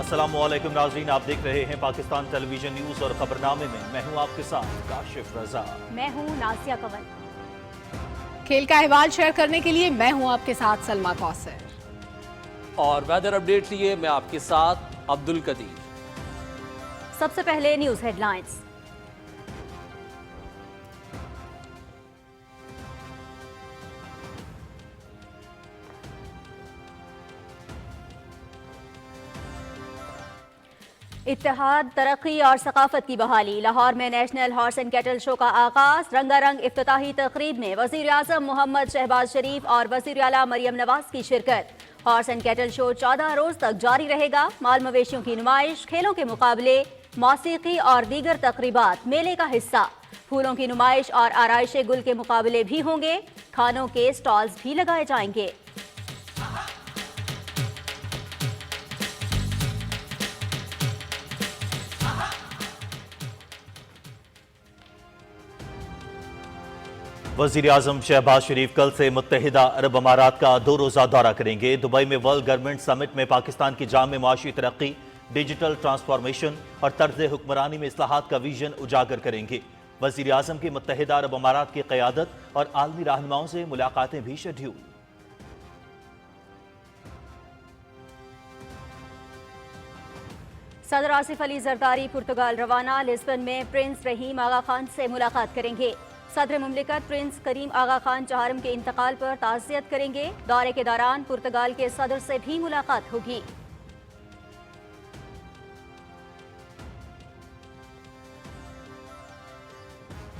अस्सलाम वालेकुम नाज़रीन, आप देख रहे हैं पाकिस्तान टेलीविजन न्यूज़ और खबरनामे में मैं हूं आपके साथ काशिफ रजा। मैं हूं नासिया कंवल। खेल का अहवाल शेयर करने के लिए मैं हूं आपके साथ सलमा कौसर। और वेदर अपडेट लिए मैं आपके साथ अब्दुल कदीर। सबसे पहले न्यूज़ हेडलाइंस। इत्तेहाद, तरक्की और सकाफत की बहाली। लाहौर में national horse and cattle show का आगाज। रंगारंग इफ्तिताही तकरीब में वज़ीर आज़म मोहम्मद शहबाज शरीफ और वज़ीर आला मरियम नवाज की शिरकत। हॉर्स एंड कैटल शो 14 रोज तक जारी रहेगा। माल मवेशियों की नुमाइश, खेलों के मुकाबले, मौसीकी और दीगर तकरीबात मेले का हिस्सा। फूलों की नुमाइश और आराइश गुल के मुकाबले भी होंगे। खानों के स्टॉल्स भी लगाए जाएंगे। वज़ीर आज़म शहबाज शरीफ कल से मुत्तहिदा अरब अमारात का 2 रोज़ा दौरा करेंगे। दुबई में वर्ल्ड गवर्नमेंट समिट में पाकिस्तान की जाम माशी तरक्की, डिजिटल ट्रांसफॉर्मेशन और तर्ज हुक्मरानी में इस्लाहात का विजन उजागर करेंगे। वज़ीर आज़म की मुत्तहिदा अरब अमारात की क़यादत और आलमी रहनुमाओं से मुलाकातें भी शेड्यूल। सदर आसिफ अली जरदारी पुर्तगाल रवाना। लिस्बन में प्रिंस रहीम आगा खान से मुलाकात करेंगे। सदर मुमलिकत प्रिंस करीम आगा खान चहारम के इंतकाल पर ताज़ियत करेंगे। दौरे के दौरान पुर्तगाल के सदर से भी मुलाकात होगी।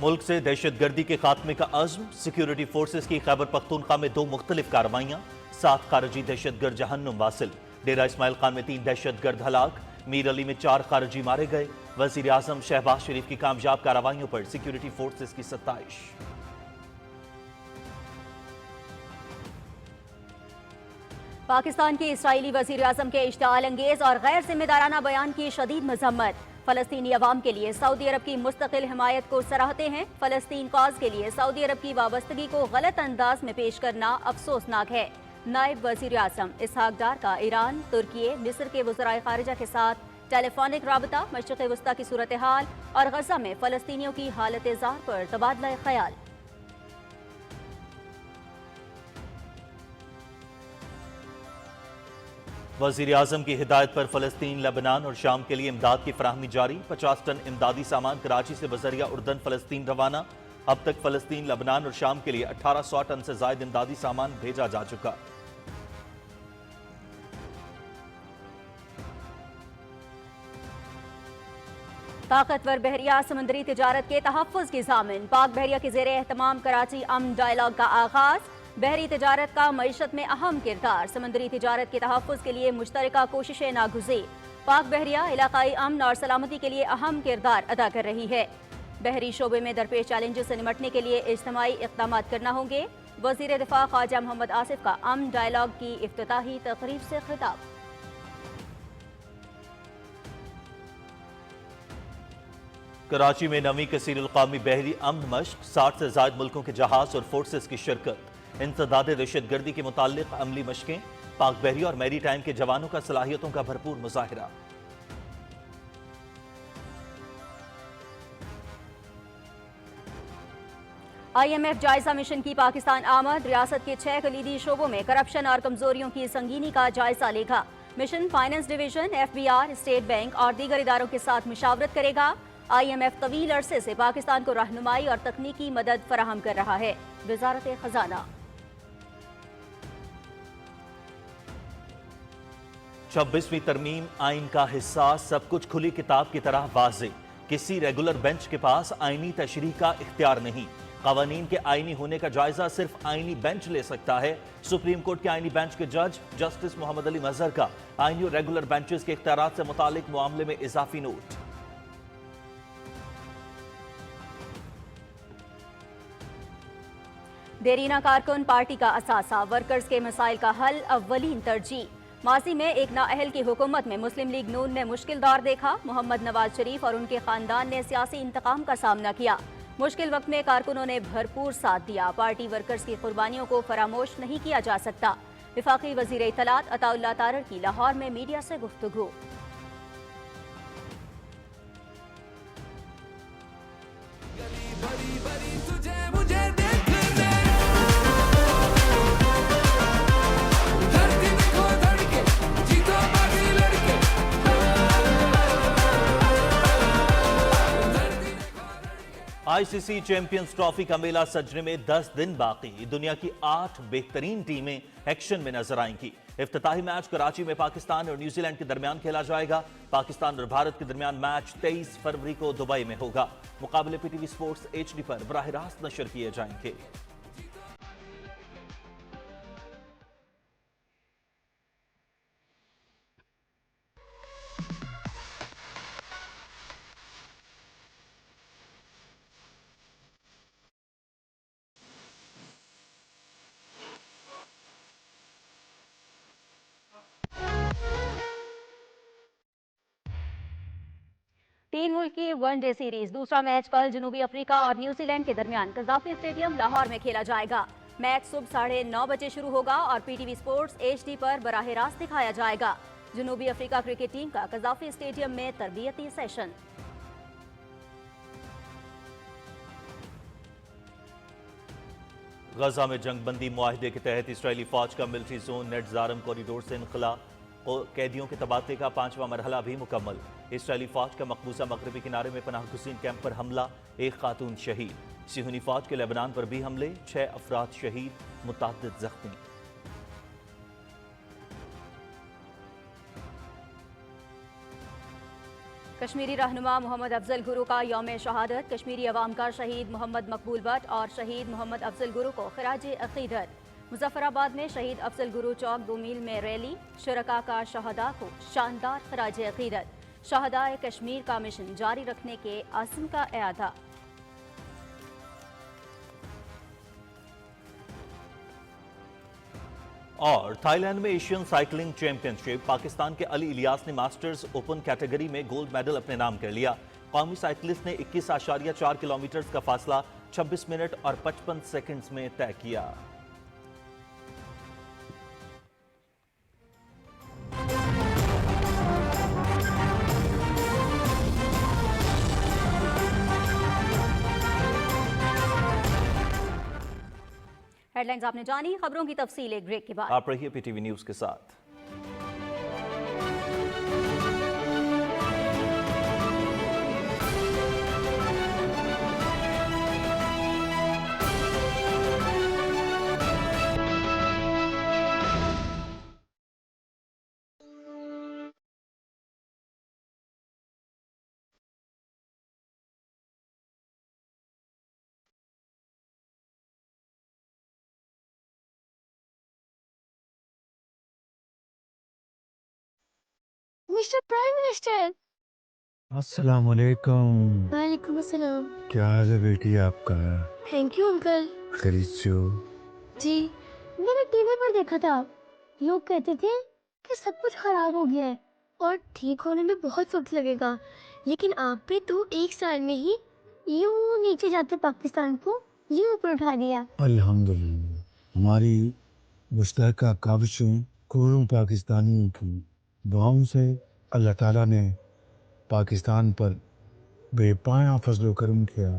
मुल्क से दहशतगर्दी के खात्मे का अज़्म। सिक्योरिटी फोर्सेस की खैबर पख्तूनख्वा में 2 मुख्तलिफ कार्रवाइयाँ। 7 खारजी दहशतगर्द जहन्नुम वासिल। डेरा इस्माइल खान में 3 दहशतगर्द हलाक। मीर अली में 4 खारजी मारे गए। वज़ीर आज़म शहबाज शरीफ की कामयाब कार्रवाइयों पर सिक्योरिटी फोर्सेस की सत्ताइश। पाकिस्तान के इसराइली वज़ीर आज़म के इश्तिआल अंगेज और गैर जिम्मेदाराना बयान की शदीद मजम्मत। फ़लस्तीनी अवाम के लिए सऊदी अरब की मुस्तकिल हिमायत को सराहते हैं। फ़लस्तीन कॉज के लिए सऊदी अरब की वाबस्तगी को गलत अंदाज में पेश करना अफसोसनाक है। नायब वज़ीर आज़म इसहाक डार का ईरान, तुर्की, मिस्र के वज़राए ख़ारिजा के साथ टेलीफोनिक राबता, मशरिक़ वस्ता की सूरत हाल और गज़ा में फ़लस्तीनियों की हालत ज़ार पर तबादला ख्याल। वज़ीर आज़म की हिदायत पर फ़लस्तीन, लेबनान और शाम के लिए इमदाद की फराहमी जारी। 50 टन इमदादी सामान कराची से बज़रिया उर्दन फ़लस्तीन रवाना। अब तक फ़लस्तीन, लेबनान और शाम के लिए 1800 टन से ज़ायद इमदादी सामान भेजा जा चुका। ताकतवर बहरिया समुद्री तिजारत के तहफ़्फ़ुज़ की ज़ामिन। पाक बहरिया के ज़ेरे एहतमाम कराची अमन डायलॉग का आगाज़। बहरी तिजारत का मईशत में अहम किरदार। समुद्री तिजारत के तहफ़्फ़ुज़ के लिए मुश्तरका कोशिशें नागुज़ीर। पाक बहरिया इलाकाई अमन और सलामती के लिए अहम किरदार अदा कर रही है। बहरी शोबे में दरपेश चैलेंजेस से निमटने के लिए इज्तिमाई इक़दाम करना होंगे। वज़ीर दिफ़ा ख्वाजा मोहम्मद आसिफ का अमन डायलॉग की इफ्तिताही तक़रीब से खिताब। कराची में 9वीं कसीरुल क़ौमी बहरी अमन मश्क। 60 से ज़ायद मुल्कों के जहाज और फोर्सेस की शिरकत। इंसदाद दहशतगर्दी के मुताल्लिक अमली मशकें। पाक बहरी और मैरी टाइम के जवानों का सलाहियतों का भरपूर मुज़ाहिरा। IMF जायजा मिशन की पाकिस्तान आमद। रियासत के 6 कलीदी शोबों में करप्शन और कमजोरियों की संगीनी का जायजा लेगा। Mission finance division, FBR, state bank और दीगर इदारों के साथ मुशावरत करेगा। IMF तवील अरसे से पाकिस्तान को रहनुमाई और तकनीकी मदद फराहम कर रहा है। वजारत खजाना। 26वीं तरमीम आइन का हिस्सा। सब कुछ खुली किताब की तरह वाज़े। किसी रेगुलर बेंच के पास आइनी तशरीह का इख्तियार नहीं। क़वानीन के आइनी होने का जायजा सिर्फ आइनी बेंच ले सकता है। सुप्रीम कोर्ट के आइनी बेंच के जज जस्टिस मोहम्मद अली मजहर का आइनी और रेगुलर बेंचेस के इख्तियारात से मुतालिक मामले में इजाफी नोट। देरीना कारकुन पार्टी का असासा। वर्कर्स के मसाइल का हल अव्वलीन तरजीह। माजी में एक नाअहल की हुकूमत में मुस्लिम लीग नून ने मुश्किल दौर देखा। मोहम्मद नवाज शरीफ और उनके खानदान ने सियासी इंतकाम का सामना किया। मुश्किल वक्त में कारकुनों ने भरपूर साथ दिया। पार्टी वर्कर्स की कुर्बानियों को फरामोश नहीं किया जा सकता। वफाकी वजीर इत्तलात अताउल्लाह तारर की लाहौर में मीडिया से गुफ्तगू। आईसीसी चैंपियंस ट्रॉफी का मेला सजने में 10 दिन बाकी। दुनिया की 8 बेहतरीन टीमें एक्शन में नजर आएंगी। इफ्तिताही मैच कराची में पाकिस्तान और न्यूजीलैंड के दरमियान खेला जाएगा। पाकिस्तान और भारत के दरमियान मैच 23 फरवरी को दुबई में होगा। मुकाबले पीटीवी स्पोर्ट्स एचडी पर बराह रास्त नशर किए जाएंगे। तीन मुल्क की वनडे सीरीज दूसरा मैच कल जनूबी अफ्रीका और न्यूजीलैंड के दरमियान कज़ाफ़ी स्टेडियम लाहौर में खेला जाएगा। मैच सुबह 9:30 बजे शुरू होगा और पीटीवी स्पोर्ट्स एचडी पर बराह रास्त दिखाया जाएगा। जनूबी अफ्रीका क्रिकेट टीम का कज़ाफ़ी स्टेडियम में तरबियती सेशन। गजा में जंगबंदी मुआहिदे के तहत इसराइली फौज का मिलिट्री जोन नेट ज़ारम कॉरिडोर से इनखला और कैदियों के तबादले का 5वां मरहला भी मुकम्मल। इसराइली फौज का मकबूजा मगरबी किनारे में पनाह गुज़ीन कैंप पर हमला, एक खातून शहीद। सिहूनी फौज के लेबनान पर भी हमले, 6 अफराद शहीद, मुतअद्दिद जख्मी। कश्मीरी रहनुमा मोहम्मद अफजल गुरु का यौम शहादत। कश्मीरी अवाम का शहीद मोहम्मद मकबूल भट्ट और शहीद मोहम्मद अफजल गुरु को खिराज अकीदत। मुजफ्फराबाद में शहीद अफजल गुरु चौक 2 मील में रैली, शुरका का शहदा को शानदार खिराज अकीदत। शहदाए कश्मीर का मिशन जारी रखने के अज़्म का एआदा। और थाईलैंड में एशियन साइकिलिंग चैंपियनशिप, पाकिस्तान के अली इलियास ने मास्टर्स ओपन कैटेगरी में गोल्ड मेडल अपने नाम कर लिया। कौमी साइकिलिस्ट ने 21.4 किलोमीटर का फासला 26 मिनट और 55 सेकंड्स में तय किया। हेडलाइंस आपने जानी, खबरों की तफसील एक ब्रेक के बाद। आप रहिए पीटीवी न्यूज के साथ। Mister prime minister. अस्सलाम वालेकुम। वालेकुम अस्सलाम। क्या हाल है बेटी आपका? Thank you uncle. खरीद जो। जी, मैंने टीवी पर देखा था, लोग कहते थे कि सब कुछ खराब हो गया है और ठीक होने में बहुत वक्त लगेगा, लेकिन आप भी तो 1 साल में ही यूं नीचे जाते पाकिस्तान को यूं ऊपर उठा दिया। अल्हम्दुलिल्लाह, हमारी मुश्तरका काविशों करोड़ों पाकिस्तानियों की दुआओं से अल्लाह ताला ने पाकिस्तान पर बेपाया फजल करम किया।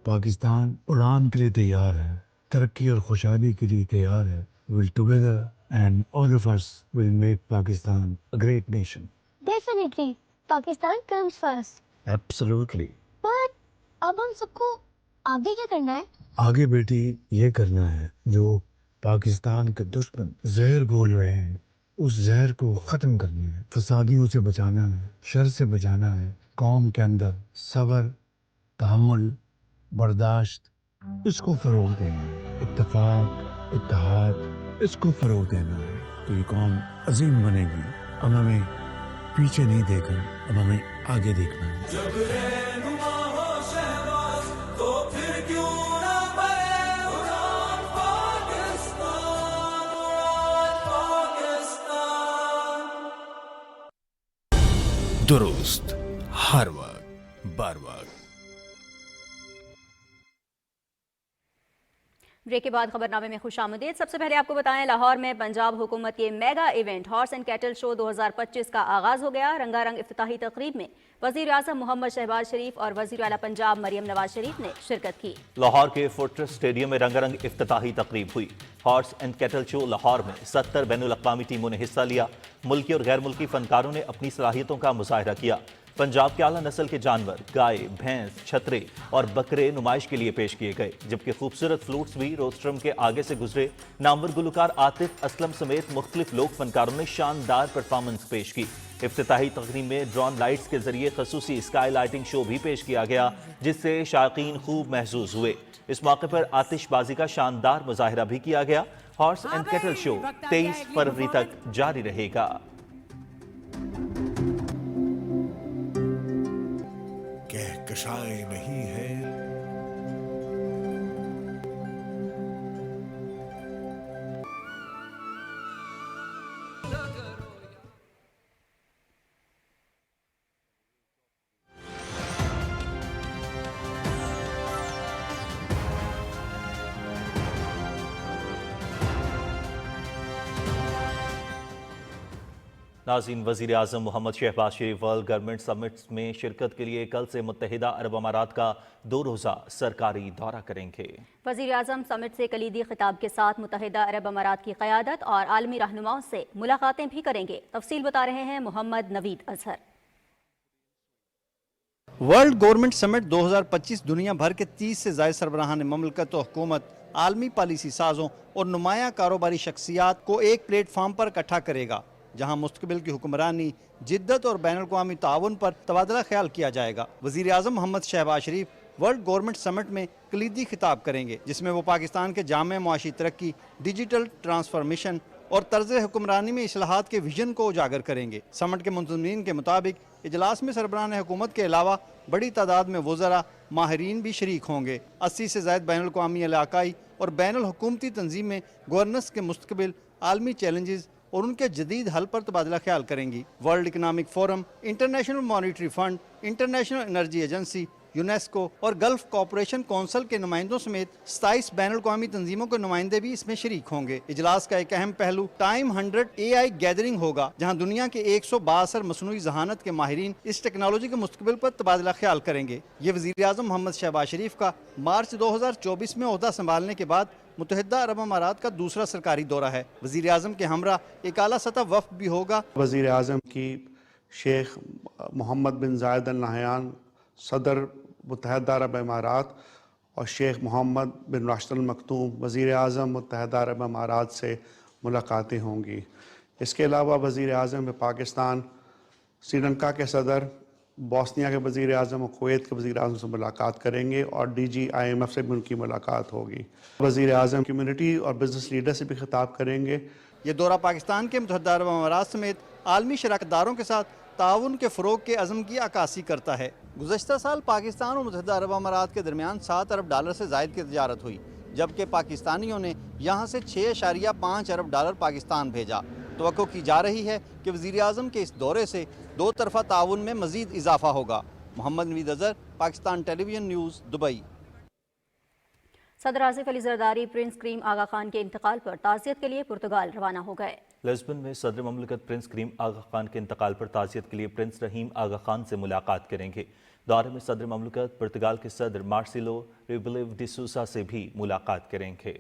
पाकिस्तान उड़ान के लिए तैयार है, तरक्की और खुशहाली के लिए तैयार है। Will together and all of us will make Pakistan a great nation. Definitely Pakistan comes first. Absolutely. पर अब हम सबको आगे क्या करना है? आगे बेटी ये करना है जो पाकिस्तान के दुश्मन जहर घोल रहे हैं, उस जहर को ख़त्म करना है, फसादियों से बचाना है, शर से बचाना है। कौम के अंदर सब्र, तहम्मुल, बर्दाश्त, इसको फ़रोग़ देना है। इत्तेफाक, इत्तेहाद, इसको फ़रोग़ देना है तो ये कौम अजीम बनेगी। अब हमें पीछे नहीं देखना, अब हमें आगे देखना है। दुरुस्त हर वक्त बर वक्त। بریک کے بعد خبرنامے میں خوش آمدید۔ سب سے پہلے آپ کو بتائیں، لاہور میں پنجاب حکومت کے mega event horse and cattle show 2025 کا آغاز ہو گیا۔ رنگا رنگ افتتاحی تقریب میں وزیر اعظم محمد شہباز شریف اور وزیر اعلیٰ پنجاب مریم نواز شریف نے شرکت کی۔ لاہور کے فورٹریس اسٹیڈیم میں رنگا رنگ افتتاحی تقریب ہوئی۔ ہارس اینڈ کیٹل شو لاہور میں 70 بین الاقوامی ٹیموں نے حصہ لیا۔ ملکی اور غیر ملکی فنکاروں نے اپنی صلاحیتوں کا مظاہرہ کیا۔ پنجاب کے اعلیٰ نسل کے جانور گائے، بھینس، چھترے اور بکرے نمائش کے لیے پیش کیے گئے، جبکہ خوبصورت فلوٹس بھی روسٹرم کے آگے سے گزرے۔ نامور گلوکار عاطف اسلم سمیت مختلف لوک فنکاروں نے شاندار پرفارمنس پیش کی۔ افتتاحی تقریب میں ڈرون لائٹس کے ذریعے خصوصی اسکائی لائٹنگ شو بھی پیش کیا گیا، جس سے شائقین خوب محظوظ ہوئے۔ اس موقع پر آتش بازی کا شاندار مظاہرہ بھی کیا گیا۔ ہارس اینڈ کیٹل شو 23 فروری تک جاری رہے گا۔ کہکشائیں نہیں ہے، ناظرین، وزیر اعظم محمد شہباز شریف ورلڈ گورنمنٹ سمٹس میں شرکت کے لیے کل سے متحدہ عرب امارات کا 2 روزہ سرکاری دورہ کریں گے۔ وزیر اعظم سمٹ سے کلیدی خطاب کے ساتھ متحدہ عرب امارات کی قیادت اور عالمی رہنماؤں سے ملاقاتیں بھی کریں گے۔ تفصیل بتا رہے ہیں محمد نوید اظہر۔ ورلڈ گورنمنٹ سمٹ 2025 دنیا بھر کے 30 سے زائد سربراہان مملکت و حکومت، عالمی پالیسی سازوں اور نمایاں کاروباری شخصیات کو ایک پلیٹ فارم پر اکٹھا کرے گا، جہاں مستقبل کی حکمرانی، جدت اور بین الاقوامی تعاون پر تبادلہ خیال کیا جائے گا۔ وزیر اعظم محمد شہباز شریف ورلڈ گورنمنٹ سمٹ میں کلیدی خطاب کریں گے، جس میں وہ پاکستان کے جامع معاشی ترقی، ڈیجیٹل ٹرانسفارمیشن اور طرز حکمرانی میں اصلاحات کے ویژن کو اجاگر کریں گے۔ سمٹ کے منظمین کے مطابق اجلاس میں سربراہان حکومت کے علاوہ بڑی تعداد میں وزراء، ماہرین بھی شریک ہوں گے۔ 80 سے زائد بین الاقوامی، علاقائی اور بین الحکومتی تنظیمیں گورننس کے مستقبل، عالمی چیلنجز اور ان کے جدید حل پر تبادلہ خیال کریں گی۔ World economic forum, international monetary fund, international energy agency, UNESCO اور گلف کوآپریشن کونسل کے نمائندوں سمیت 27 بین الاقوامی تنظیموں کے نمائندے بھی اس میں شریک ہوں گے۔ اجلاس کا ایک اہم پہلو ٹائم 100 AI گیدرنگ ہوگا، جہاں دنیا کے 162 مصنوعی ذہانت کے ماہرین اس ٹیکنالوجی کے مستقبل پر تبادلہ خیال کریں گے۔ یہ وزیر اعظم محمد شہباز شریف کا مارچ 2024 میں عہدہ سنبھالنے کے بعد متحدہ عرب امارات کا دوسرا سرکاری دورہ ہے۔ وزیر اعظم کے ہمراہ ایک اعلیٰ سطح وفد بھی ہوگا۔ وزیر اعظم کی شیخ محمد بن زائد ال نہیان صدر متحدہ عرب امارات اور شیخ محمد بن راشد ال مکتوم وزیر اعظم متحدہ عرب امارات سے ملاقاتیں ہوں گی۔ اس کے علاوہ وزیر اعظم پاکستان، سری لنکا کے صدر، بوسنیا کے وزیر اعظم اور کویت کے وزیر اعظم سے ملاقات کریں گے اور DG IMF سے بھی ان کی ملاقات ہوگی۔ وزیر اعظم کمیونٹی اور بزنس لیڈر سے بھی خطاب کریں گے۔ یہ دورہ پاکستان کے متحدہ عرب امارات سمیت عالمی شراکت داروں کے ساتھ تعاون کے فروغ کے عزم کی عکاسی کرتا ہے۔ گزشتہ سال پاکستان اور متحدہ عرب امارات کے درمیان $7 ارب سے زائد کی تجارت ہوئی، جبکہ پاکستانیوں نے یہاں سے $6.5 ارب پاکستان بھیجا۔ توقع کی جا رہی ہے کہ وزیر اعظم کے اس دورے سے 2 طرفہ تعاون میں مزید اضافہ ہوگا۔ محمد نوید اظہر، پاکستان ٹیلی ویژن نیوز، دبئی۔ صدر آصف علی زرداری پرنس کریم آغا خان کے انتقال پر تعزیت کے لیے پرتگال روانہ ہو گئے۔ لزبن میں صدر مملکت پرنس کریم آغا خان کے انتقال پر تعزیت کے لیے پرنس رحیم آغا خان سے ملاقات کریں گے۔ دورے میں صدر مملکت پرتگال کے صدر مارسیلو ریبیلو ڈی سوسا سے بھی ملاقات کریں گے۔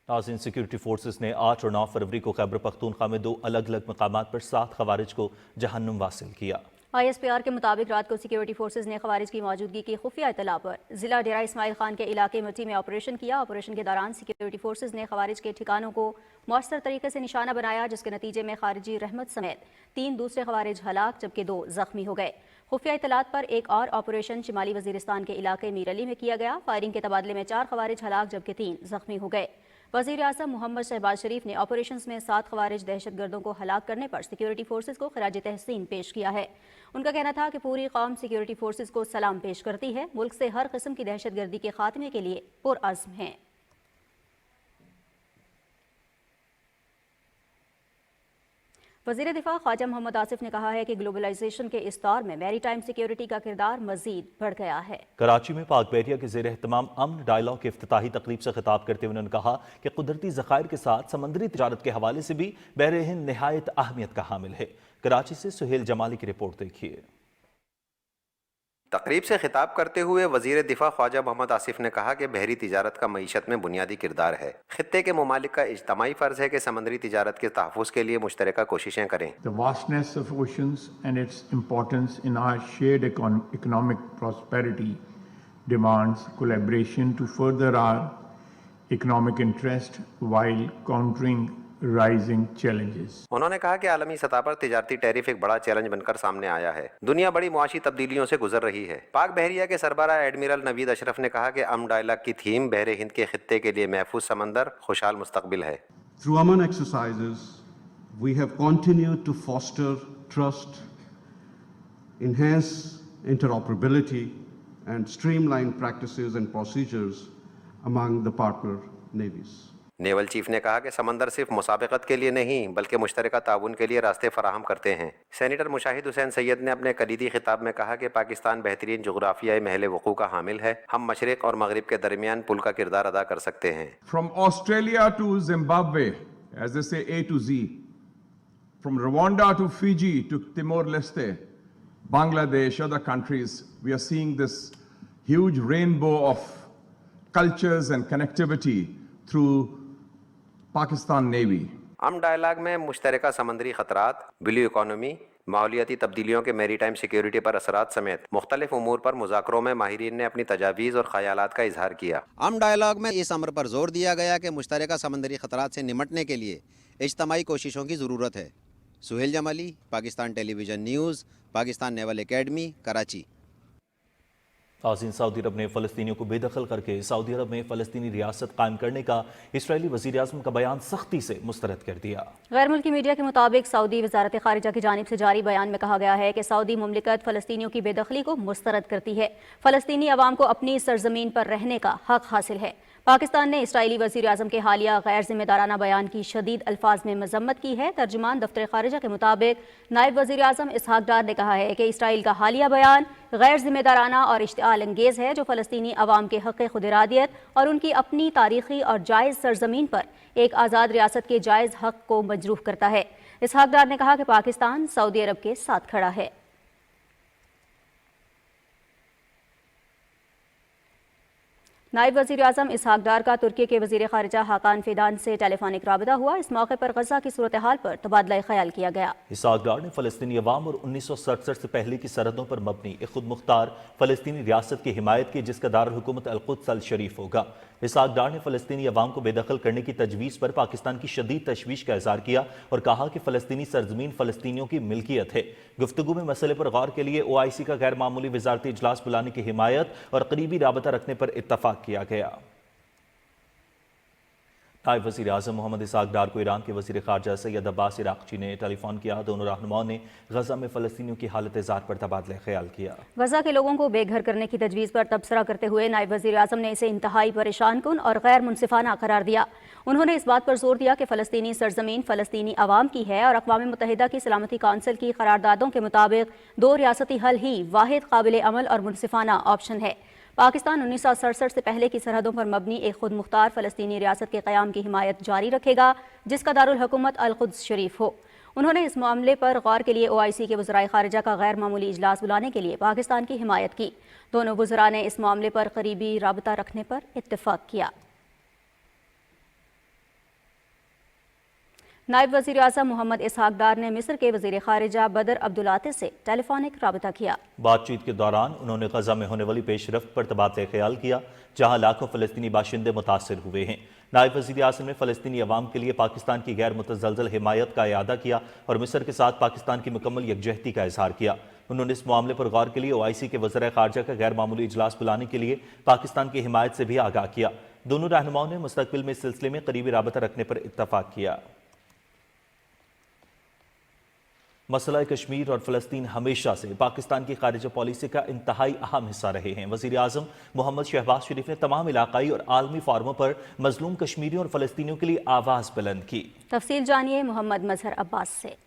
ناظرین، سیکیورٹی فورسز نے 8 اور 9 فروری کو خیبر پختونخوا میں 2 الگ الگ مقامات پر 7 خوارج کو جہنم واصل کیا۔ ISPR کے مطابق رات کو سیکیورٹی فورسز نے خوارج کی موجودگی کی خفیہ اطلاع پر ضلع ڈیرہ اسماعیل خان کے علاقے مٹی میں آپریشن کیا۔ آپریشن کے دوران سیکیورٹی فورسز نے خوارج کے ٹھکانوں کو مؤثر طریقے سے نشانہ بنایا، جس کے نتیجے میں خارجی رحمت سمیت 3 دوسرے خوارج ہلاک جبکہ 2 زخمی ہو گئے۔ خفیہ اطلاعات پر ایک اور آپریشن شمالی وزیرستان کے علاقے میر علی میں کیا گیا۔ فائرنگ کے تبادلے میں 4 خوارج ہلاک جبکہ 3 زخمی ہو گئے۔ वज़ीर आज़म मोहम्मद शहबाज शरीफ ने ऑपरेशंस में 7 खवारिज दहशत गर्दों को हलाक करने पर सिक्योरिटी फोर्सेस को खराज तहसीन पेश किया है। उनका कहना था कि पूरी कौम सिक्योरिटी फोर्सेस को सलाम पेश करती है, मुल्क से हर किस्म की दहशत गर्दी के खात्मे के लिए पुरअज़्म हैं। वज़ीर दिफा ख्वाजा मोहम्मद आसिफ ने कहा है कि ग्लोबलाइजेशन के इस दौर में मैरीटाइम सिक्योरिटी का किरदार मजीद बढ़ गया है। कराची में पाक बहरिया के ज़ेर एहतमाम अमन डायलॉग के इफ्तिताही तकरीब से खिताब करते हुए उन्होंने कहा कि कुदरती ज़खायर के साथ समंदरी तिजारत के हवाले से भी बहर हिंद निहायत अहमियत का हामिल है। कराची से सुहेल जमाली की रिपोर्ट देखिए। तकरीब से खिताब करते हुए वजीर दिफा ख्वाजा मोहम्मद आसिफ ने कहा कि बहरी तिजारत का मईशत में बुनियादी किरदार है। खित्ते के ममालिक का इज्तमाई फ़र्ज़ है कि समंदरी तिजारत के तहफ़्फ़ुज़ के लिए मुश्तरका कोशिशें करें। The vastness of oceans and its importance in our shared economic prosperity demands collaboration to further our economic interest while countering rising challenges. उन्होंने कहा कि आलमी सतह पर तिजारती टैरिफ एक बड़ा चैलेंज बनकर सामने आया है। दुनिया बड़ी मुआशी तब्दीलियों से गुजर रही है। पाक बहरिया के सरबराह एडमिरल नवीद अशरफ ने कहा कि अमन डायलॉग की थीम बहरे हिंद के खित्ते के लिए महफूज समंदर, खुशहाल मुस्तकबिल है। Through Aman exercises, we have continued to foster trust, enhance interoperability, and streamline practices and procedures among the partner navies. Naval chief ने कहा कि समंदर सिर्फ मुसाबकत के लिए नहीं बल्कि मुश्तरका ताउन के लिए रास्ते फराहम करते हैं। सेनेटर मुशाहिद हुसैन सैयद ने अपने कलीदी खिताब में कहा कि पाकिस्तान बेहतरीन जोग्राफियाई महल वक़ू का हामिल है। हम मशरिक़ और मगरिब के दरमियान पुल का किरदार अदा कर सकते हैं। From Australia to Zimbabwe, as they say A to Z, from Rwanda to Fiji to Timor-Leste, Bangladesh, other countries, we are seeing this huge rainbow of cultures and connectivity through Pakistan navy. Aman dialogue में मुश्तरका समंदरी खतरात, blue economy, माहौलियाती तब्दीलियों के maritime security पर असरात समेत मुख्तलिफ उमूर पर मुज़ाकरों में माहिरीन ने अपनी तजावीज़ और ख़यालात का इजहार किया। अमन डायलॉग में इस अमर पर जोर दिया गया कि मुश्तरका समंदरी खतरात से निमटने के लिए इज्तमाई कोशिशों की ज़रूरत है। Suhail Jamali, Pakistan television news, Pakistan naval academy, Karachi. आज़ीन, सऊदी अरब ने फ़लस्तीनियों को बेदखल करके सऊदी अरब में फ़लस्तीनी रियासत कायम करने का इसराइली वज़ीर आज़म का बयान सख्ती से मुस्तरद कर दिया। गैर मुल्की मीडिया के मुताबिक सऊदी वज़ारत ख़ारिजा की जानिब से जारी बयान में कहा गया है कि सऊदी मुमलिकत फ़लस्तीनियों की बेदखली को मुस्तरद करती है। फ़लस्तीनी अवाम को अपनी सरजमीन पर रहने का हक हासिल है। पाकिस्तान ने इसराइली वज़ीर आज़म के हालिया गैर जिम्मेदाराना बयान की शदीद अल्फाज में मजम्मत की है। तर्जुमान दफ्तर ख़ारिजा के मुताबिक नायब वज़ीर आज़म इसहाक डार ने कहा है कि इसराइल का हालिया बयान गैर जिम्मेदाराना और इश्तिआल अंगेज़ है, जो फ़लस्तीनी अवाम के हक़ खुद इरादियत और उनकी अपनी तारीख़ी और जायज़ सरजमीन पर एक आज़ाद रियासत के जायज़ हक़ को मजरूह करता है। इसहाक डार ने कहा कि पाकिस्तान सऊदी अरब के साथ खड़ा है। नायब वज़ीर आज़म इसहाक डार का तुर्की के वज़ीर ख़ारिजा हाकान फिदान से टेलीफोनिक राबिता हुआ। इस मौके पर गज़ा की सूरत हाल पर तबादला ख्याल किया गया। इसहाक डार ने फ़लस्तीनी अवाम और 1967 से पहले की सरहदों पर मबनी एक खुद मुख्तार फ़लस्तीनी रियासत की हिमायत की, जिसका दारुल हुकूमत अल-कुद्स अल शरीफ होगा। इसहाक डार ने फ़लस्तीनी अवाम को बेदखल करने की तजवीज़ पर पाकिस्तान की शदीद तशवीश का इज़हार किया और कहा कि फ़लस्तीनी सरजमीन फ़लस्तीनियों की मिल्कियत है। गुफ्तगू में मसले पर गौर के लिए OIC का गैर मामूली वज़ारती इजलास बुलाने की हिमायत और करीबी राबता रखने पर इत्तफाक किया गया। नायब वज़ीर आज़म मोहम्मद इसहाक डार को ईरान के वज़ीर ख़ारिजा सैयद अब्बास इराक़ची ने टेलीफोन किया। दोनों रहनुमाओं ने गज़ा में फ़लस्तीनियों की हालत ज़ात पर तबादला ख्याल किया। गज़ा के लोगों को बेघर करने की तजवीज़ पर तबसरा करते हुए नायब वज़ीर आज़म ने इसे इंतहाई परेशान कुन और गैर मुनसिफाना करार दिया। उन्होंने इस बात पर जोर दिया कि फ़लस्तीनी सरजमीन फ़लस्तीनी अवाम की है और अक़वाम मुत्तहिदा की सलामती कौंसिल की करारदादों के मुताबिक 2 रियासती हल ही वाहिद काबिल अमल और मुनसिफाना ऑप्शन है। पाकिस्तान 1967 से पहले की सरहदों पर मबनी एक खुद मुख्तार फ़लस्तीनी रियासत के क़याम की हिमायत जारी रखेगा, जिसका दारुल हुकूमत अल-कुद्स शरीफ हो। उन्होंने इस मामले पर गौर के लिए OIC के वज़राए ख़ारिजा का गैर मामूली इजलास बुलाने के लिए पाकिस्तान की हिमायत की। दोनों वज़रा ने इस मामले पर करीबी राबता रखने पर इत्तेफाक किया। नायब वज़ीर आज़म मोहम्मद इसहाक डार ने मिस्र के वज़ीर ख़ारिजा बदर अब्दुलाते से टेलीफोनिक राबिता किया। बातचीत के दौरान उन्होंने गज़ा में होने वाली पेशरफ्त पर तबादला ख्याल किया, जहाँ लाखों फ़लस्तीनी बाशिंदे मुतासर हुए हैं। नायब वज़ीर आज़म ने फ़लस्तीनी अवाम के लिए पाकिस्तान की गैर मुतज़लज़ल हिमायत का इआदा किया और मिस्र के साथ पाकिस्तान की मुकम्मल यकजहती का इज़हार किया। उन्होंने इस मामले पर गौर के लिए OIC के वज़ीर ख़ारिजा का गैर मामूली इजलास बुलाने के लिए पाकिस्तान की हिमायत से भी आगाह किया। दोनों रहनुमाओं ने मुस्तकबिल में इस सिलसिले में करीबी राबता रखने पर इत्तफाक किया। मसला कश्मीर और फ़लस्तीन हमेशा से पाकिस्तान की खारिजा पॉलिसी का इंतहाई अहम हिस्सा रहे हैं। वज़ीर आज़म मोहम्मद शहबाज शरीफ ने तमाम इलाकाई और आलमी फोरमों पर मजलूम कश्मीरियों और फ़लस्तीनियों के लिए आवाज़ बुलंद की। तफसील जानिए मोहम्मद मजहर अब्बास से।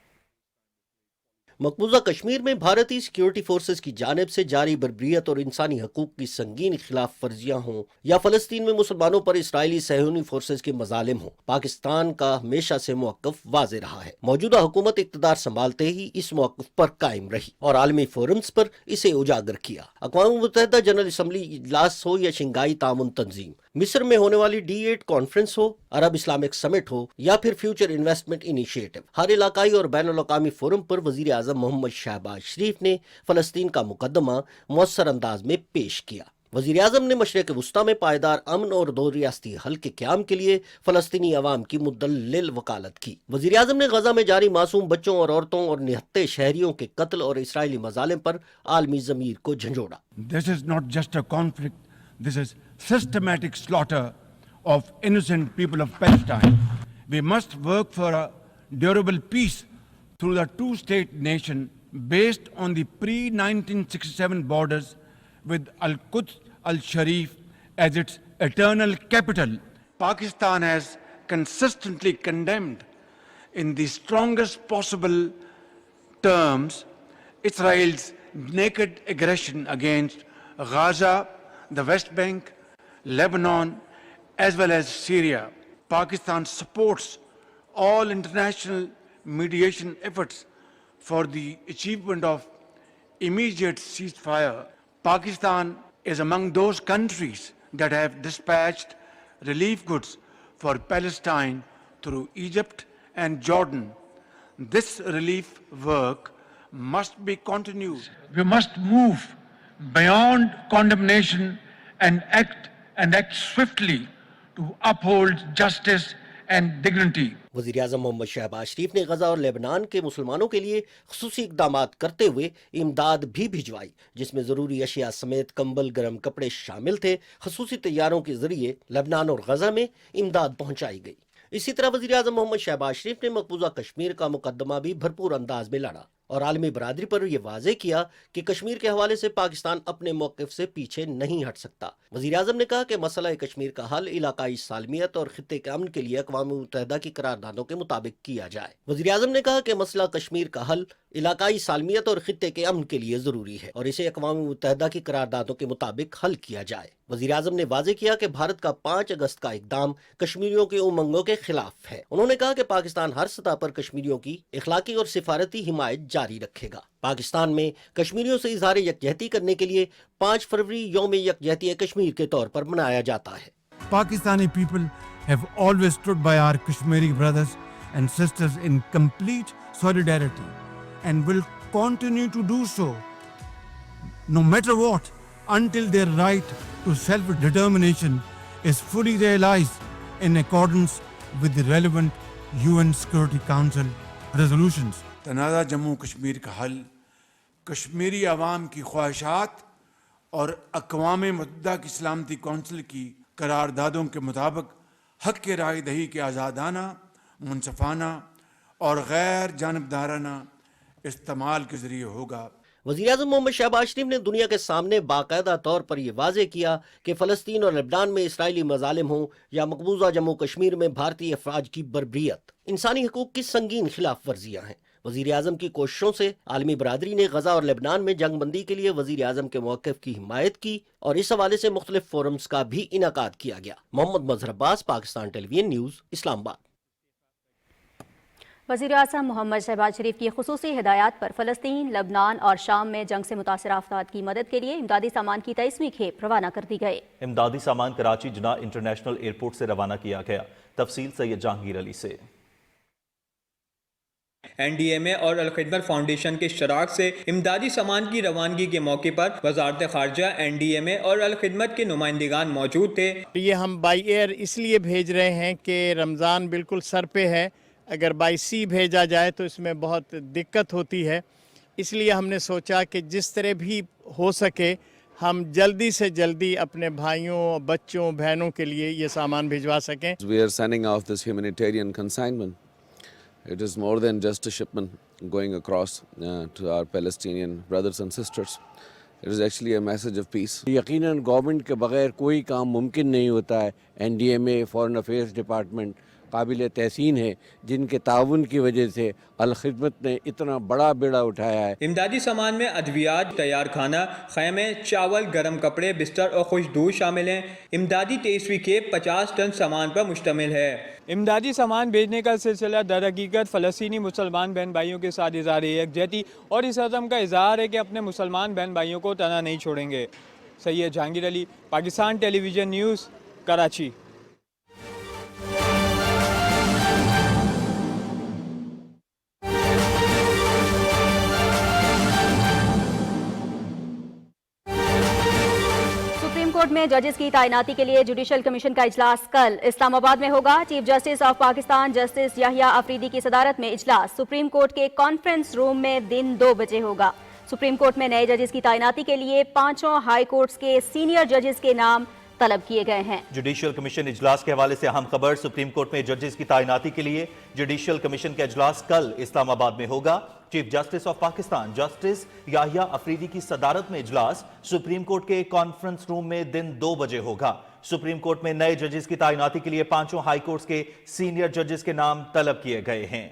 मकबूजा कश्मीर में भारतीय सिक्योरिटी फोर्सेस की जानिब से जारी बर्बरियत और इंसानी हकूक की संगीन खिलाफ वर्जियां हों या फलस्तीन में मुसलमानों पर इसराइली सहयोनी फोर्सेस के मजालिम हों, पाकिस्तान का हमेशा से मौक़िफ़ वाज़े रहा है। मौजूदा हुकूमत इक़्तिदार संभालते ही इस मौक़िफ़ पर कायम रही और आलमी फोरम्स पर इसे उजागर किया। अक़वाम मुत्तहिदा जनरल असम्बली इजलास हो या शंघाई तामुन तंजीम, मिस्र में होने वाली D8 कॉन्फ्रेंस हो, अरब इस्लामिक समिट हो या फिर फ्यूचर इन्वेस्टमेंट इनिशिएटिव, हर इलाकाई और बैनुल अक़वामी फोरम पर वज़ीर आज़म मोहम्मद शहबाज शरीफ ने फ़लस्तीन का मुकदमा मुअस्सर अंदाज में पेश किया। वज़ीर आज़म ने मशरिक़ वुस्ता में पायदार अमन और दो रियासती हल के क़याम के लिए फ़लस्तीनी अवाम की मुद्दल्लिल वकालत की। वज़ीर आज़म ने गज़ा में जारी मासूम बच्चों और औरतों और निहत्ते शहरियों के कत्ल और इसराइली मज़ालिम पर आलमी ज़मीर को झंझोड़ा। This is not just a conflict, this is systematic slaughter of innocent people of Palestine. We must work for a durable peace through the two-state nation based on the pre-1967 borders with Al-Quds Al-Sharif as its eternal capital. Pakistan has consistently condemned in the strongest possible terms Israel's naked aggression against Gaza, the West Bank, Lebanon, as well as Syria. Pakistan supports all international mediation efforts for the achievement of immediate ceasefire. Pakistan is among those countries that have dispatched relief goods for Palestine through Egypt and Jordan. This relief work must be continued. We must move beyond condemnation and act swiftly to uphold justice and dignity. वज़ीर आज़म मोहम्मद शहबाज शरीफ ने गजा और Lebanon के मुसलमानों के लिए खुसूसी इक़दामात करते हुए इमदाद भी भिजवाई, जिसमें ज़रूरी अशिया समेत कंबल गर्म कपड़े शामिल थे। खुसूसी तैयारों के जरिए लेबनान और गजा में इमदाद पहुंचाई गई। इसी तरह वज़ीर आज़म मोहम्मद शहबाज शरीफ ने मकबूजा कश्मीर का मुकदमा भी भरपूर अंदाज में लड़ा और आलमी बरादरी पर यह वाज़े किया कि कश्मीर के हवाले से पाकिस्तान अपने मौक़िफ़ से पीछे नहीं हट सकता। वज़ीर आज़म ने कहा कि मसला कश्मीर का हल इलाकाई सालमियत और खित्ते के अमन के लिए अक़वाम मुत्तहिदा की करारदादों के मुताबिक किया जाए। वज़ीर आज़म ने कहा कि मसला कश्मीर का हल इलाकाई सालमियत और खित्ते के अमन के लिए ज़रूरी है और इसे अक़वाम मुत्तहिदा की करारदादों के मुताबिक हल किया जाए। वज़ीर आज़म ने वाज़े किया कि भारत का 5 अगस्त का इक़दाम कश्मीरियों के उमंगों के खिलाफ है। उन्होंने कहा कि पाकिस्तान हर सतह पर कश्मीरियों की इखलाकी और सिफारती हिमायत जारी रखेगा। पाकिस्तान में कश्मीरियों से इज़हार यकजहती करने के लिए 5 फरवरी यौम यकजहती कश्मीर के तौर पर मनाया जाता है। Pakistani people have always stood by our Kashmiri brothers and sisters in complete solidarity and will continue to do so, no matter what, until their right to self-determination is fully realized in accordance with the relevant UN Security Council resolutions. तनाज़ा Jammu Kashmir का हल कश्मीरी अवाम की ख्वाहिशात और अक़वाम मुत्तहिदा की सलामती council की करारदादों के मुताबिक हक़ के राय दही के आज़ादाना, मुनसफ़ाना और गैर जानिबदाराना इस्तेमाल के ज़रिए होगा। वज़ीर आज़म मोहम्मद शहबाज शरीफ ने दुनिया के सामने बाकायदा तौर पर यह वाज़े किया कि फ़लस्तीन और लेबनान में इसराइली मज़ालिम हों या मकबूजा जम्मू कश्मीर में भारतीय अफराज की बर्बरियत, इंसानी हकूक़ की संगीन खिलाफ वर्जियाँ हैं। वज़ीर आज़म की कोशिशों से आलमी बरादरी ने गजा और लेबनान में जंगबंदी के लिए वज़ीर आज़म के मौक़िफ़ की हिमायत की और इस हवाले से मुख्तलिफ फोरम्स का भी इनाकाद किया गया। मोहम्मद मजहर अब्बास, पाकिस्तान टेलीविजन न्यूज़, इस्लामाबाद। वज़ीर आज़म मोहम्मद शहबाज शरीफ की खुसूसी हिदायत पर फ़लस्तीन, लबनान और शाम में जंग से मुतासर अफराद की मदद के लिए इमदादी सामान की 23वीं खेप रवाना कर दी गई। इमदादी सामान कराची जिन्ना इंटरनेशनल एयरपोर्ट से रवाना किया गया। तफसील सैयद जहांगीर अली से। NDMA और अल-खिदमत फाउंडेशन के इश्तराक से इमदादी सामान की रवानगी के मौके पर वज़ारत ख़ारजा, NDMA और अल-खिदमत के नुमाइंदगान मौजूद थे। ये हम बाई एयर इसलिए भेज रहे हैं कि रमज़ान बिल्कुल सर पे है, अगर बाई सी भेजा जाए तो इसमें बहुत दिक्कत होती है, इसलिए हमने सोचा कि जिस तरह भी हो सके हम जल्दी से जल्दी अपने भाइयों, बच्चों, बहनों के लिए ये सामान भिजवा सकें। We are sending off this humanitarian consignment. It is more than just a shipment going across to our Palestinian brothers and sisters. It is actually a message of peace. यकीनन गवर्नमेंट के बगैर कोई काम मुमकिन नहीं होता है। NDMA, फॉरेन अफेयर्स डिपार्टमेंट काबिल तहसीन है, जिनके ताउन की वजह से अल-खिदमत ने इतना बड़ा बेड़ा उठाया है। इमदादी सामान में अद्वियात, तैयार खाना, खैमे, चावल, गर्म कपड़े, बिस्तर और खुश दूध शामिल हैं। इमदादी 23वीं खेप 50 टन सामान पर मुश्तमिल है। इमदादी सामान भेजने का सिलसिला दर हकीकत फ़लस्तीनी मुसलमान बहन भाइयों के साथ इज़हार यकजहती और इस अज़म का इज़हार है कि अपने मुसलमान बहन भाइयों को तना नहीं छोड़ेंगे। Syed Jahangir Ali, Pakistan television news, Karachi. Court में जजेस की तैनाती के लिए जुडिशल कमीशन का इजलास कल इस्लामाबाद में होगा। Chief justice of Pakistan justice Yahya Afridi की सदारत में इजलास सुप्रीम कोर्ट के कॉन्फ्रेंस रूम में दिन 2 बजे होगा। सुप्रीम कोर्ट में नए जजेस की तैनाती के लिए 5 हाई कोर्ट्स के सीनियर जजेस के नाम तलब किए गए हैं। जुडिशियल कमीशन इजलास के हवाले से अहम खबर, सुप्रीम कोर्ट में जजेस की तैनाती के लिए जुडिशियल कमीशन का इजलास कल इस्लामाबाद में होगा। Chief justice of Pakistan justice Yahya Afridi की सदारत में इजलास सुप्रीम कोर्ट के कॉन्फ्रेंस रूम में दिन 2 बजे होगा। सुप्रीम कोर्ट में नए जजेस की तैनाती के लिए 5 हाई कोर्ट्स के सीनियर जजेस के नाम तलब किए गए हैं।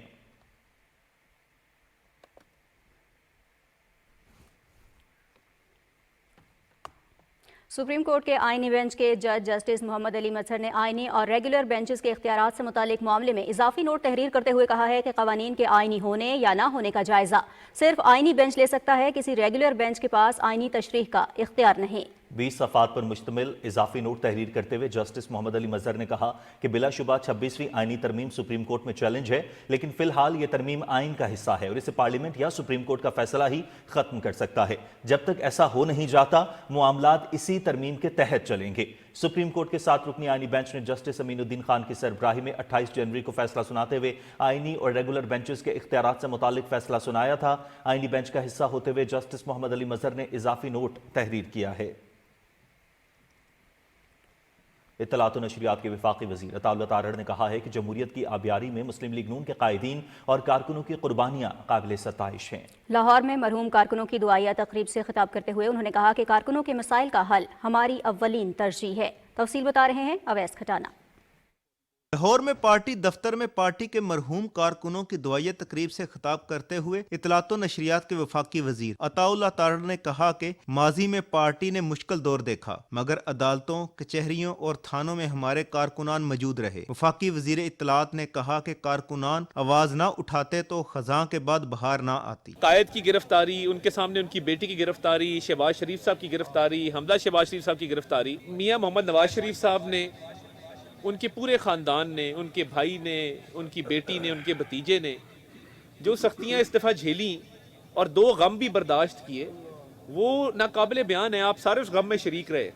सुप्रीम कोर्ट के आईनी बेंच के जज जस्टिस मोहम्मद अली मजहर ने आईनी और रेगुलर बेंचेस के इख्तियारात से मुतालिक मामले में इजाफी नोट तहरीर करते हुए कहा है कि कवानीन के आईनी होने या ना होने का जायजा सिर्फ आईनी बेंच ले सकता है, किसी रेगुलर बेंच के पास आईनी तशरीह का इख्तियार नहीं। 20 सफ़ात पर मुश्तमिल इजाफी नोट तहरीर करते हुए जस्टिस मोहम्मद अली मजहर ने कहा कि बिलाशुबा 26वीं आईनी तरमीम सुप्रीम कोर्ट में चैलेंज है, लेकिन फिलहाल ये तरमीम आइन का हिस्सा है और इसे पार्लियामेंट या सुप्रीम कोर्ट का फैसला ही खत्म कर सकता है। जब तक ऐसा हो नहीं जाता मामलात इसी तरमीम के तहत चलेंगे। सुप्रीम कोर्ट के 7 रुकनी आईनी बेंच ने जस्टिस अमीनुद्दीन खान की सरबराही में 28 जनवरी को फैसला सुनाते हुए आईनी और रेगुलर बेंचेस के इख्तियारात से मुतालिक फैसला सुनाया था। आईनी बेंच का हिस्सा होते हुए जस्टिस मोहम्मद अली मजहर ने इजाफी नोट तहरीर किया है। इत्तलात और नशरियात के वफाकी वज़ीर अताउल्लाह तारड़ ने कहा है कि जमहूरियत की आबियारी में मुस्लिम लीग नून के कायदीन और कारकुनों की कुर्बानियां काबिल सताइश हैं। लाहौर में मरहूम कारकुनों की दुआया तकरीब से खिताब करते हुए उन्होंने कहा कि कारकुनों के मसाइल का हल हमारी अव्वलीन तरजीह है। तफसील बता रहे हैं अवैस खटाना। लाहौर में पार्टी दफ्तर में पार्टी के मरहूम कारकुनों की दुआया तकरीब से खिताब करते हुए इत्तलात और नशरियात के वफाकी वजीर अताउल्लाह तारड़ ने कहा कि माजी में पार्टी ने मुश्किल दौर देखा, मगर अदालतों, कचहरियों और थानों में हमारे कारकुनान मौजूद रहे। वफाकी वजीर इत्तलात ने कहा कि कारकुनान आवाज ना उठाते तो खजां के बाद बहार ना आती। कायद की गिरफ्तारी, उनके सामने उनकी बेटी की गिरफ्तारी, शहबाज शरीफ साहब की गिरफ्तारी, हमजा शहबाज शरीफ साहब की गिरफ्तारी, मियाँ मोहम्मद नवाज शरीफ साहब ने, उनके पूरे ख़ानदान ने, उनके भाई ने, उनकी बेटी ने, उनके भतीजे ने जो सख्तियाँ इस दफ़ा झेली और 2 गम भी बर्दाश्त किए, वो नाकाबिले बयान है। आप सारे उस गम में शरीक रहे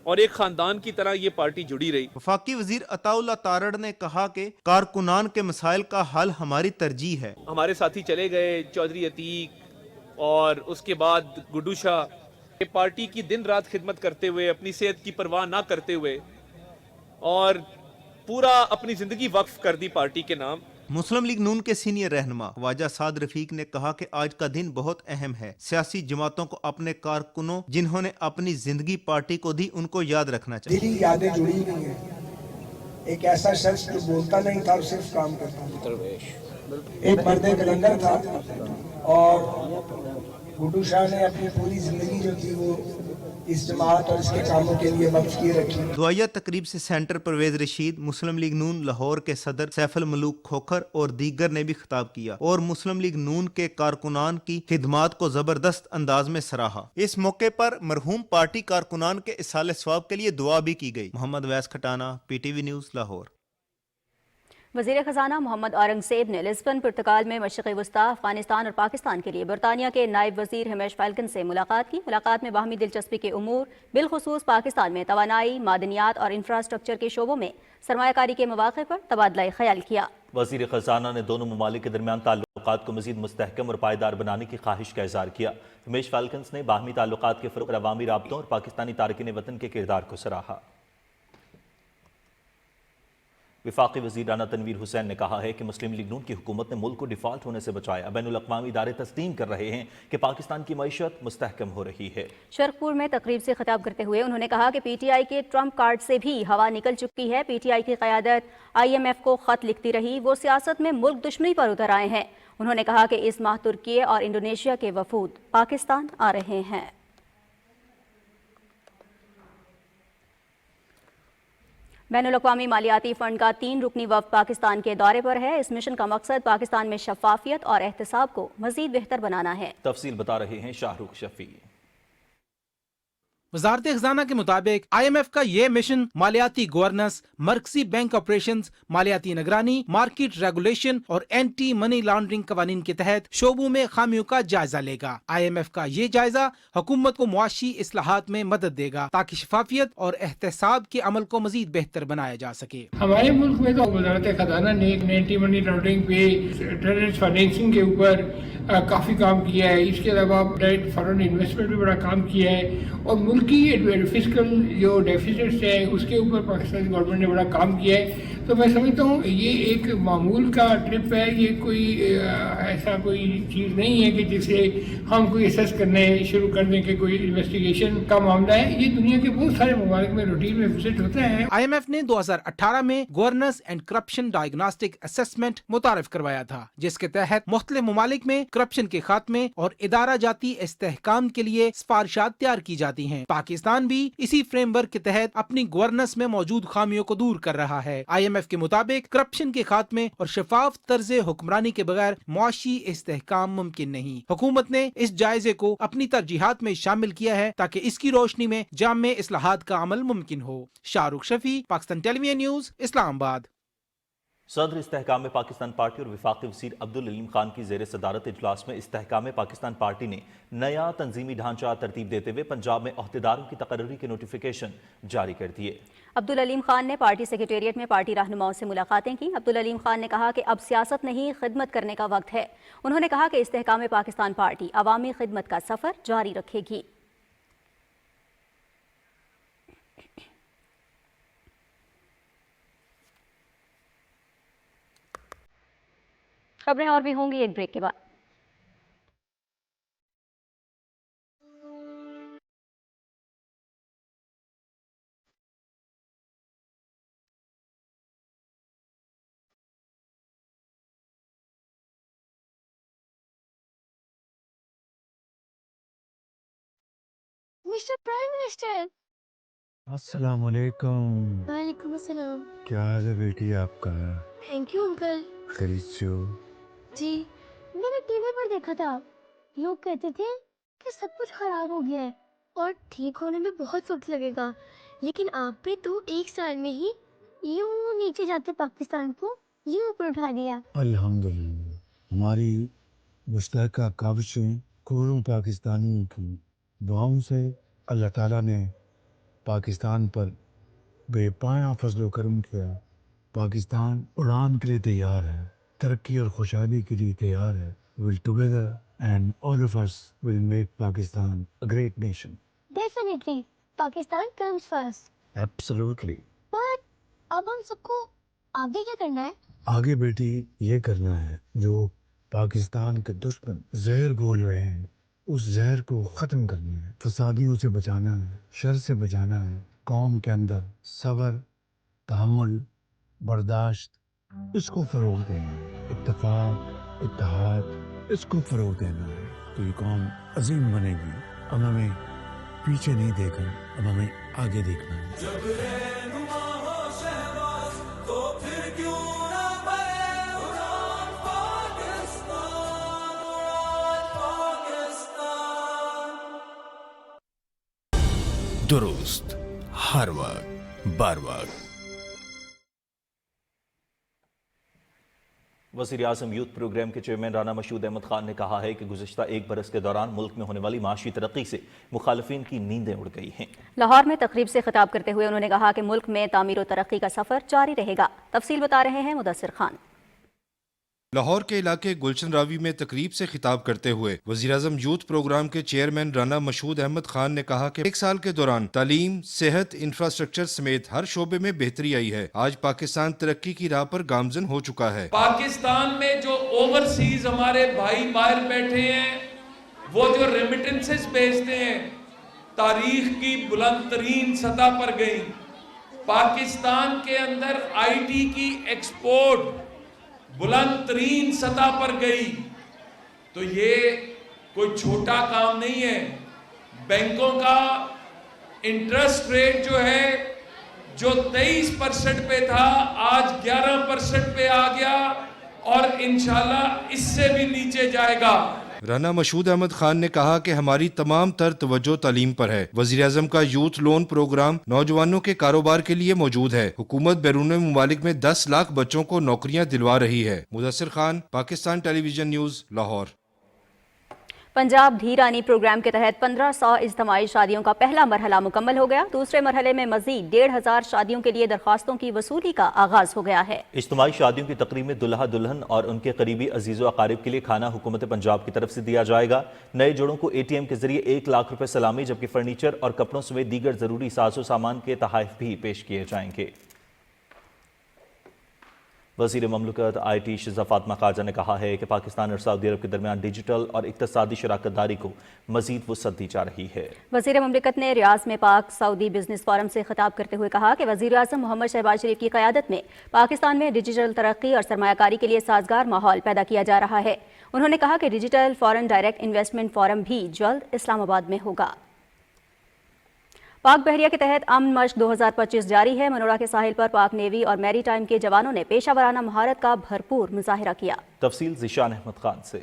और एक ख़ानदान की तरह ये पार्टी जुड़ी रही। वफाकी वजीर अताउल्लाह तारड़ ने कहा कि कारकुनान के मसाइल का हल हमारी तरजीह है। हमारे साथी चले गए, चौधरी अतीक और उसके बाद गुड्डू शाह, पार्टी की दिन रात खिदमत करते हुए, अपनी सेहत की परवाह ना करते हुए और पूरा अपनी जिंदगी वक्फ कर दी पार्टी के नाम। मुस्लिम लीग नून के सीनियर रहनुमा ख्वाजा साद रफीक ने कहा कि आज का दिन बहुत अहम है। सियासी जमातों को अपने कारकुनों जिन्होंने अपनी जिंदगी पार्टी को दी उनको याद रखना चाहिए। दिली यादें जुड़ी हुई हैं। एक ऐसा शख्स जो बोलता नहीं था, सिर्फ काम करता था। एक मर्दे कलंदर था और गुड्डू शाह ने अपनी पूरी जिंदगी जो थी वो इस जमात और इसके कामों के लिए वक्फ किए रखी। दुआया तकरीब से सेंटर परवेज रशीद, मुस्लिम लीग नून लाहौर के सदर सैफुल मलूक खोखर और दीगर ने भी खिताब किया और मुस्लिम लीग नून के कारकुनान की खिदमात को जबरदस्त अंदाज में सराहा। इस मौके पर मरहूम पार्टी कारकुनान के इसाले सवाब के लिए दुआ भी की गई। मोहम्मद वैस खटाना, PTV न्यूज़, लाहौर। वज़ीर ख़जाना मोहम्मद औरंगज़ेब ने लिस्बन पुर्तगाल में मशरिक़ी वस्ता, अफ़गानिस्तान और पाकिस्तान के लिए बरतानिया के नायब वज़ीर हिमेश फाल्कन से मुलाकात की। मुलाकात में बाहमी दिलचस्पी के उमूर, बिलखुसूस पाकिस्तान में तवानाई, मादनियात और इंफ्रास्ट्रक्चर के शोबों में सरमायाकारी के मौक़े पर तबादला ख़याल किया। वज़ीर ख़जाना ने दोनों ममालिक के दरमियान ताल्लुक़ात ताल्लुकात को मज़ीद मुस्तहकम और पायदार बनाने की ख्वाहिश का इज़हार किया। रमेश फाल्कन्स ने बाहमी ताल्लुकात के फ़रोग़, अवामी राब्तों और पाकिस्तानी तारकिन वतन के किरदार को सराहा। वफाकी वज़ीर राना तनवीर हुसैन ने कहा है कि मुस्लिम लीग नून की हुकूमत ने मुल्क को डिफ़ॉल्ट होने से बचाया। बैनुल-अक़वामी इदारे तस्लीम कर रहे हैं कि पाकिस्तान की मईशत मुस्तहकम हो रही है। शरकपुर में तकरीब से खिताब करते हुए उन्होंने कहा कि पीटीआई के ट्रम्प कार्ड से भी हवा निकल चुकी है। पीटीआई की क़यादत IMF को ख़त लिखती रही, वो सियासत में मुल्क दुश्मनी पर उतर आए हैं। उन्होंने कहा कि इस माह तुर्की और इंडोनेशिया के वफूद पाकिस्तान आ रहे हैं। बैनुल-अक़वामी मालियाती फ़ंड का 3 रुकनी वफ़द पाकिस्तान के दौरे पर है। इस मिशन का मकसद पाकिस्तान में शफ़ाफ़ियत और एहतसाब को मज़ीद बेहतर बनाना है। तफसील बता रहे हैं शाहरुख शफी। वजारत खजाना के मुताबिक IMF का ये मिशन मालियाती गवर्नेंस, मरकजी बैंक ऑपरेशंस, मालियाती निगरानी, मार्केट रेगुलेशन और एंटी मनी लॉन्ड्रिंग कवानीन के तहत शोबों में खामियों का जायजा लेगा। IMF का ये जायजा हुकूमत को मुआशी इस्लाहात में मदद देगा ताकि शफाफियत और एहतसाब के अमल को मजीद बेहतर बनाया जा सके। हमारे मुल्क में तो वजारत खजाना ने एंटी मनी लॉन्ड्रिंग पे, टेररिस्ट फाइनेंसिंग के ऊपर काफ़ी काम किया है। इसके अलावा डायरेक्ट फॉरेन इन्वेस्टमेंट भी बड़ा काम किया है और मुल्क की फिस्कल जो डेफिसिट्स है उसके ऊपर पाकिस्तान गवर्नमेंट ने बड़ा काम किया है। तो मैं समझता हूँ ये एक मामूल का ट्रिप है, ये कोई ऐसा कोई चीज़ नहीं है कि जिसे हम कोई असेस करने शुरू कर दें कि कोई इन्वेस्टिगेशन का मामला है। ये दुनिया के बहुत सारे ममालिक में रूटीन में विजिट होता है। IMF ने 2018 में governance and corruption diagnostic assessment मुतारिफ करवाया था, जिसके तहत मुख्तलिफ ममालिक में करप्शन के खात्मे और इदारा जाती इस्तेहकाम के लिए सिफारिशात तैयार की जाती हैं। पाकिस्तान भी इसी फ्रेमवर्क के तहत अपनी गवर्नेंस में मौजूद खामियों को दूर कर रहा है। IMF के मुताबिक करप्शन के खात्मे और शफाफ तर्ज हुक्मरानी के बगैर मुआशी इस्तेहकाम मुमकिन नहीं। हुकूमत ने इस जायजे को अपनी तरजीहात में शामिल किया है ताकि इसकी रोशनी में जामे इस्लाहात का अमल मुमकिन हो। Shahrukh Shafi, Pakistan television news, Islamabad. सदर इस्तेहकाम पाकिस्तान पार्टी और वफाकी वज़ीर अब्दुल अलीम खान की ज़ेर सदारत इजलास में इस्तेहकाम पाकिस्तान पार्टी ने नया तंजीमी ढांचा तरतीब देते हुए पंजाब में ओहदेदारों की तकर्री के नोटिफिकेशन जारी कर दिए। अब्दुल अलीम खान ने पार्टी सेक्रेटेरिएट में पार्टी रहनुमाओं से मुलाकातें की। अब्दुल अलीम खान ने कहा कि अब सियासत नहीं, खिदमत करने का वक्त है। उन्होंने कहा कि इस्तेहकाम पाकिस्तान पार्टी अवामी खिदमत का सफ़र जारी रखेगी। खबरें और भी होंगी एक ब्रेक के बाद। Mister prime minister. अस्सलाम वालेकुम। वालेकुम अस्सलाम। क्या हाल है बेटी आपका? Thank you uncle. खरीद से हो? जी, मैंने टीवी पर देखा था, लोग कहते थे कि सब कुछ खराब हो गया है और ठीक होने में बहुत वक्त लगेगा, लेकिन आपने तो 1 साल में ही यूं नीचे जाते पाकिस्तान को यूं ऊपर उठा दिया। अल्हम्दुलिल्लाह, हमारी मुश्तरका काविशें करोड़ों पाकिस्तानियों की दुआओं से अल्लाह ताला ने पाकिस्तान पर बेपाया फजलो करम किया। पाकिस्तान उड़ान के लिए तैयार है, तरक्की और खुशहाली के लिए तैयार है। Will together and all of us will make Pakistan a great nation. Definitely, Pakistan comes first. Absolutely. But अब हम सबको आगे क्या करना है? आगे बेटी ये करना है जो पाकिस्तान के दुश्मन जहर घोल रहे हैं, उस जहर को ख़त्म करना है, फसादियों से बचाना है, शर से बचाना है। कौम के अंदर सब्र, तहम्मुल, बर्दाश्त, इसको फ़रोग़ देना है। इत्तेफाक, इत्तेहाद, इसको फ़रोग़ देना है तो ये कौम अजीम बनेगी। अब हमें पीछे नहीं देखना, अब हमें आगे देखना है। दुरुस्त हर वक्त बार वक्त। वज़ीर आज़म यूथ प्रोग्राम के चेयरमैन राना मशहूद अहमद खान ने कहा है कि गुज़िश्ता 1 बरस के दौरान मुल्क में होने वाली माशी तरक्की से मुखालिफिन की नींदें उड़ गई हैं। लाहौर में तकरीब से खिताब करते हुए उन्होंने कहा कि मुल्क में तामीर और तरक्की का सफ़र जारी रहेगा। तफसील बता रहे हैं मुदस्सिर खान। لاہور کے علاقے گلشن راوی میں تقریب سے خطاب کرتے ہوئے وزیراعظم یوتھ پروگرام کے چیئرمین رانا مشہود احمد خان نے کہا کہ 1 سال کے دوران تعلیم، صحت، انفراسٹرکچر سمیت ہر شعبے میں بہتری آئی ہے۔ آج پاکستان ترقی کی راہ پر گامزن ہو چکا ہے۔ پاکستان میں جو اوورسیز ہمارے بھائی باہر بیٹھے ہیں، وہ جو ریمیٹنسز بھیجتے ہیں، تاریخ کی بلند ترین سطح پر گئی۔ پاکستان کے اندر آئی ٹی کی ایکسپورٹ بلند ترین سطح پر گئی، تو یہ کوئی چھوٹا کام نہیں ہے۔ بینکوں کا انٹرسٹ ریٹ جو ہے، جو 23% پہ تھا، آج 11% پہ آ گیا اور انشاءاللہ اس سے بھی نیچے جائے گا۔ رانا مشہود احمد خان نے کہا کہ ہماری تمام تر توجہ تعلیم پر ہے۔ وزیراعظم کا یوتھ لون پروگرام نوجوانوں کے کاروبار کے لیے موجود ہے۔ حکومت بیرون ممالک میں 10 لاکھ بچوں کو نوکریاں دلوا رہی ہے۔ مدثر خان، پاکستان ٹیلی ویژن نیوز، لاہور۔ پنجاب دھیرانی پروگرام کے تحت 1500 اجتماعی شادیوں کا پہلا مرحلہ مکمل ہو گیا۔ دوسرے مرحلے میں مزید 1500 شادیوں کے لیے درخواستوں کی وصولی کا آغاز ہو گیا ہے۔ اجتماعی شادیوں کی تقریب میں دلہا دلہن اور ان کے قریبی عزیز و اقارب کے لیے کھانا حکومت پنجاب کی طرف سے دیا جائے گا۔ نئے جوڑوں کو ATM کے ذریعے 1 لاکھ روپے سلامی، جبکہ فرنیچر اور کپڑوں سمیت دیگر ضروری ساز و سامان کے تحائف بھی پیش کیے جائیں گے۔ وزیر مملکت IT شزا فاطمہ خواجہ نے کہا ہے کہ پاکستان اور سعودی عرب کے درمیان ڈیجیٹل اور اقتصادی شراکت داری کو مزید وسعت دی جا رہی ہے۔ وزیر مملکت نے ریاض میں پاک سعودی بزنس فورم سے خطاب کرتے ہوئے کہا کہ وزیر اعظم محمد شہباز شریف کی قیادت میں پاکستان میں ڈیجیٹل ترقی اور سرمایہ کاری کے لیے سازگار ماحول پیدا کیا جا رہا ہے۔ انہوں نے کہا کہ digital foreign direct investment forum بھی جلد اسلام آباد میں ہوگا۔ پاک بحریہ کے تحت امن مشق 2025 جاری ہے۔ منوڑا کے ساحل پر پاک نیوی اور میری ٹائم کے جوانوں نے پیشہ ورانہ مہارت کا بھرپور مظاہرہ کیا۔ تفصیل ذیشان احمد خان سے۔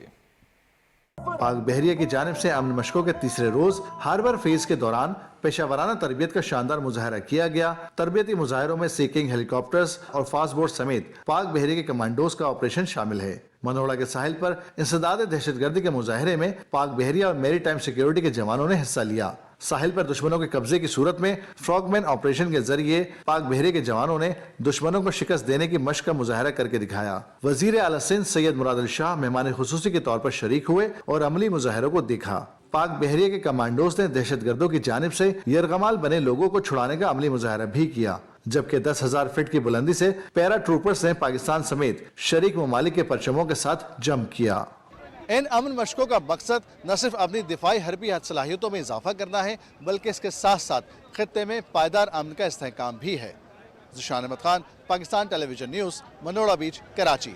پاک بحریہ کی جانب سے امن مشقوں کے تیسرے روز ہاربر فیز کے دوران پیشہ ورانہ تربیت کا شاندار مظاہرہ کیا گیا۔ تربیتی مظاہروں میں سیکنگ ہیلی کاپٹرز اور فاسٹ بوٹ سمیت پاک بحریہ کے کمانڈوز کا آپریشن شامل ہے۔ منوڑا کے ساحل پر انسداد دہشت گردی کے مظاہرے میں پاک بحریہ اور میری ٹائم سیکیورٹی کے جوانوں نے حصہ لیا۔ ساحل پر دشمنوں کے قبضے کی صورت میں فراگ مین آپریشن کے ذریعے پاک بحریہ کے جوانوں نے دشمنوں کو شکست دینے کی مشق کا مظاہرہ کر کے دکھایا۔ وزیر اعلیٰ سندھ سید مراد الشاہ مہمان خصوصی کے طور پر شریک ہوئے اور عملی مظاہروں کو دیکھا۔ پاک بحریہ کے کمانڈوز نے دہشت گردوں کی جانب سے یرغمال بنے لوگوں کو چھڑانے کا عملی مظاہرہ بھی کیا، جبکہ 10,000 فٹ کی بلندی سے پیرا ٹروپرز نے پاکستان سمیت شریک ممالک کے پرچموں کے ساتھ جمپ کیا۔ ان امن مشقوں کا مقصد نہ صرف اپنی دفاعی حربی صلاحیتوں میں اضافہ کرنا ہے، بلکہ اس کے ساتھ ساتھ خطے میں پائیدار امن کا استحکام بھی ہے۔ ذیشان احمد خان، پاکستان ٹیلی ویژن نیوز، منوڑا بیچ، کراچی۔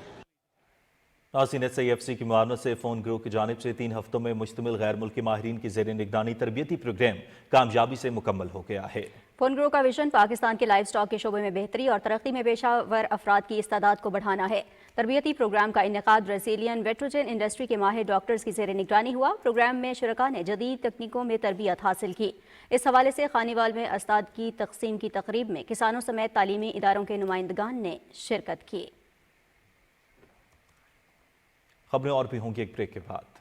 ناظرین، SIFC کی معاونت سے فون گروہ کی جانب سے 3 ہفتوں میں مشتمل غیر ملکی ماہرین کی زیر نگرانی تربیتی پروگرام کامیابی سے مکمل ہو گیا ہے۔ فون گروہ کا ویژن پاکستان کے لائف سٹاک کے شعبے میں بہتری اور ترقی میں پیشہ ور افراد کی استعداد کو بڑھانا ہے۔ تربیتی پروگرام کا انعقاد برازیلین ویٹروجن انڈسٹری کے ماہر ڈاکٹرز کی زیر نگرانی ہوا۔ پروگرام میں شرکاء نے جدید تکنیکوں میں تربیت حاصل کی۔ اس حوالے سے خانیوال میں استاد کی تقسیم کی تقریب میں کسانوں سمیت تعلیمی اداروں کے نمائندگان نے شرکت کی۔ خبریں اور بھی ہوں گی ایک بریک کے بعد۔